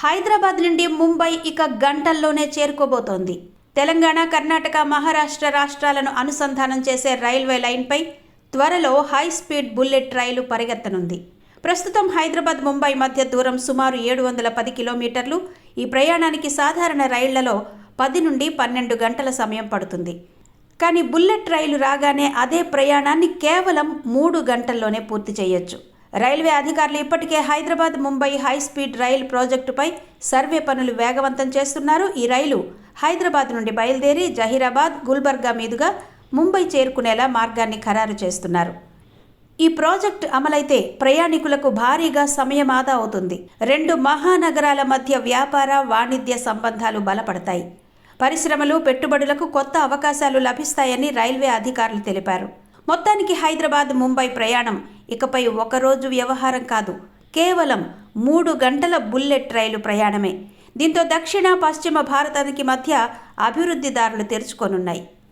హైదరాబాద్ నుండి ముంబై ఇక గంటల్లోనే చేరుకోబోతోంది. తెలంగాణ, కర్ణాటక, మహారాష్ట్ర రాష్ట్రాలను అనుసంధానం చేసే రైల్వే లైన్పై త్వరలో హై స్పీడ్ బుల్లెట్ రైలు పరిగెత్తనుంది. ప్రస్తుతం హైదరాబాద్ ముంబై మధ్య దూరం సుమారు 710 కిలోమీటర్లు. ఈ ప్రయాణానికి సాధారణ రైళ్లలో 10 నుండి 12 గంటల సమయం పడుతుంది. కానీ బుల్లెట్ రైలు రాగానే అదే ప్రయాణాన్ని కేవలం 3 గంటల్లోనే పూర్తి చేయొచ్చు. రైల్వే అధికారులు ఇప్పటికే హైదరాబాద్ ముంబై హై స్పీడ్ రైలు ప్రాజెక్టుపై సర్వే పనులు వేగవంతం చేస్తున్నారు. ఈ రైలు హైదరాబాద్ నుండి బయలుదేరి జహీరాబాద్, గుల్బర్గా మీదుగా ముంబై చేరుకునేలా మార్గాన్ని ఖరారు చేస్తున్నారు. ఈ ప్రాజెక్టు అమలైతే ప్రయాణికులకు భారీగా సమయం ఆదా అవుతుంది. 2 మహానగరాల మధ్య వ్యాపార, వాణిజ్య సంబంధాలు బలపడతాయి. పరిశ్రమలు, పెట్టుబడులకు కొత్త అవకాశాలు లభిస్తాయని రైల్వే అధికారులు తెలిపారు. మొత్తానికి హైదరాబాద్ ముంబై ప్రయాణం ఇకపై ఒకరోజు వ్యవహారం కాదు, కేవలం 3 గంటల బుల్లెట్ రైలు ప్రయాణమే. దీంతో దక్షిణ, పశ్చిమ భారతానికి మధ్య అభివృద్ధి దారులు తెరుచుకోనున్నాయి.